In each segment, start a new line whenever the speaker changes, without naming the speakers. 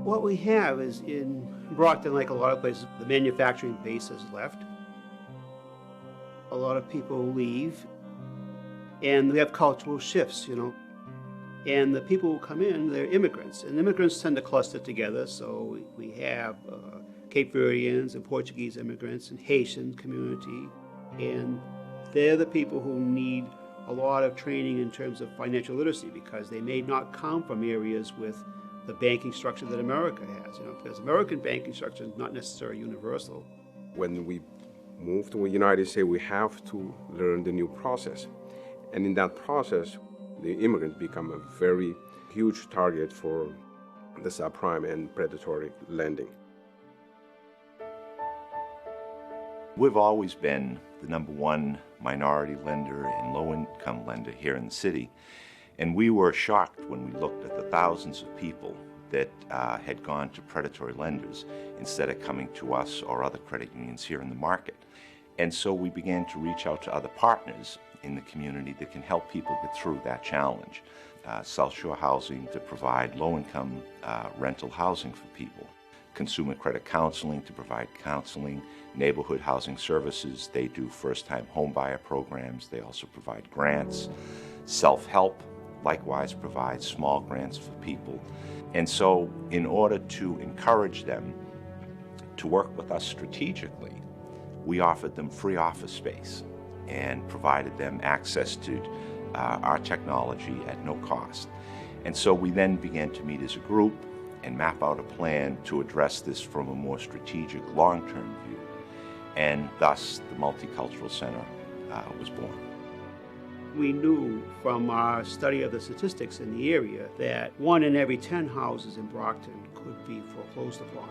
What we have is in Brockton, like a lot of places, the manufacturing base has left. A lot of people leave, and we have cultural shifts, And the people who come in, they're immigrants, and immigrants tend to cluster together. So we have Cape Verdeans and Portuguese immigrants and Haitian community, and they're the people who need a lot of training in terms of financial literacy because they may not come from areas with the banking structure that America has, because American banking structure is not necessarily universal.
When we move to the United States, we have to learn the new process. And in that process, the immigrants become a very huge target for the subprime and predatory lending.
We've always been the #1 minority lender and low-income lender here in the city. And we were shocked when we looked at the thousands of people that had gone to predatory lenders instead of coming to us or other credit unions here in the market. And so we began to reach out to other partners in the community that can help people get through that challenge. South Shore Housing to provide low-income rental housing for people. Consumer credit counseling to provide counseling. Neighborhood housing services, they do first-time homebuyer programs. They also provide grants. Self-help likewise provides small grants for people. And so in order to encourage them to work with us strategically, we offered them free office space and provided them access to our technology at no cost. And so we then began to meet as a group and map out a plan to address this from a more strategic long-term view. And thus the MultiCultural Center was born.
We knew from our study of the statistics in the area that 1 in every 10 houses in Brockton could be foreclosed upon.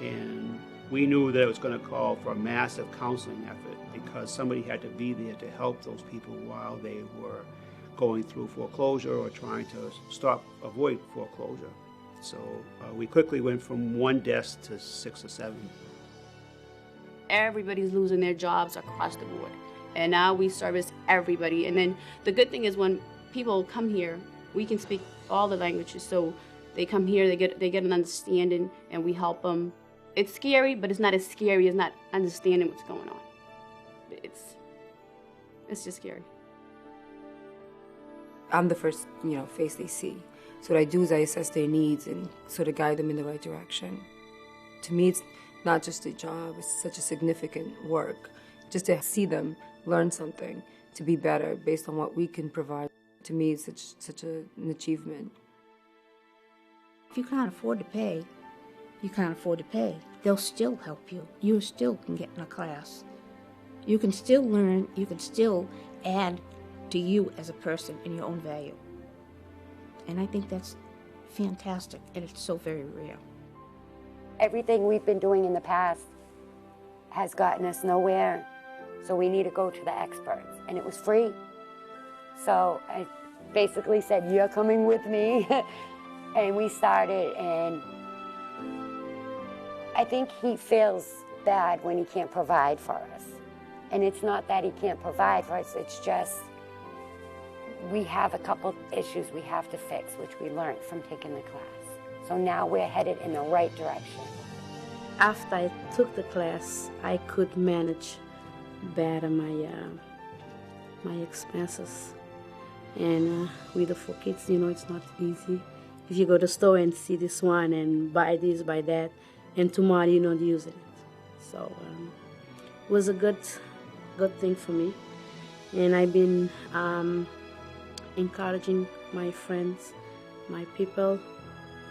And we knew that it was going to call for a massive counseling effort because somebody had to be there to help those people while they were going through foreclosure or trying to avoid foreclosure. So we quickly went from 1 desk to 6 or 7.
Everybody's losing their jobs across the board. And now we service everybody. And then the good thing is when people come here, we can speak all the languages. So they come here, they get an understanding, and we help them. It's scary, but it's not as scary as not understanding what's going on. It's just scary.
I'm the first, face they see. So what I do is I assess their needs and sort of guide them in the right direction. To me, it's not just a job, it's such a significant work. Just to see them learn something, to be better based on what we can provide. To me, it's such an achievement.
If you can't afford to pay, you can't afford to pay. They'll still help you. You still can get in a class. You can still learn, you can still add to you as a person and your own value. And I think that's fantastic, and it's so very rare.
Everything we've been doing in the past has gotten us nowhere, so we need to go to the experts. And it was free. So I basically said, you're coming with me. And we started, and I think he feels bad when he can't provide for us. And it's not that he can't provide for us, it's just we have a couple issues we have to fix, which we learned from taking the class. So now we're headed in the right direction.
After I took the class, I could manage better my expenses. And with the 4 kids, it's not easy. If you go to the store and see this one and buy this, buy that, and tomorrow you're not using it. So it was a good thing for me. And I've been encouraging my friends, my people,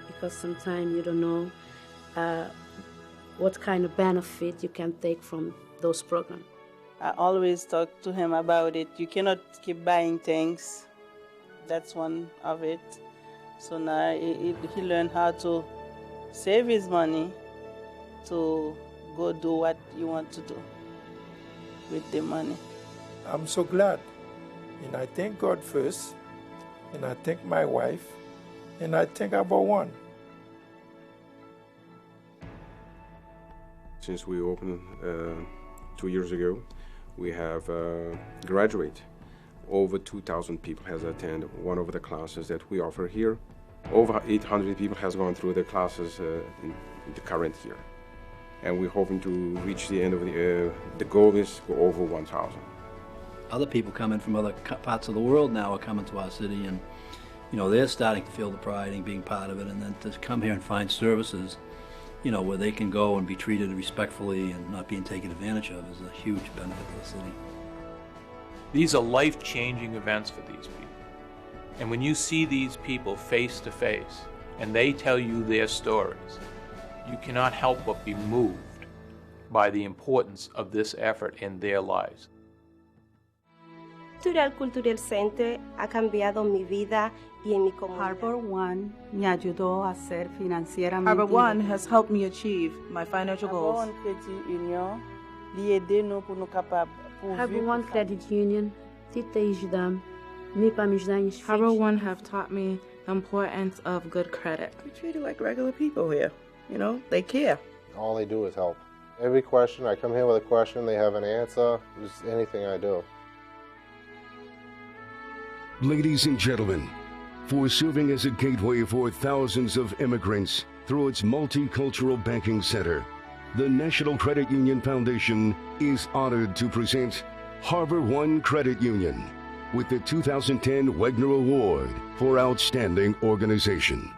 because sometimes you don't know what kind of benefit you can take from those programs.
I always talk to him about it. You cannot keep buying things. That's one of it. So now he learned how to save his money to go do what you want to do with the money.
I'm so glad. And I thank God first, and I thank my wife, and I thank HarborOne.
Since we opened 2 years ago, we have graduated. Over 2,000 people has attended one of the classes that we offer here. Over 800 people has gone through the classes in the current year. And we're hoping to reach the end of the year. The goal is to go over 1,000.
Other people coming from other parts of the world now are coming to our city, and they're starting to feel the pride in being part of it, and then to come here and find services, where they can go and be treated respectfully and not being taken advantage of is a huge benefit to the city.
These are life-changing events for these people. And when you see these people face to face and they tell you their stories, you cannot help but be moved by the importance of this effort in their lives.
Cultural Center ha cambiado mi vida y en mi comunidad.
HarborOne me ayudó a ser financieramente.
HarborOne has helped me achieve my financial goals.
HarborOne Credit Union te ajudam me para me ajudar em
HarborOne have taught me the importance of good credit.
We're treated like regular people here. They care.
All they do is help. Every question, I come here with a question, they have an answer, just anything I do.
Ladies and gentlemen, for serving as a gateway for thousands of immigrants through its multicultural banking center, the National Credit Union Foundation is honored to present HarborOne Credit Union with the 2010 Wegner Award for Outstanding Organization.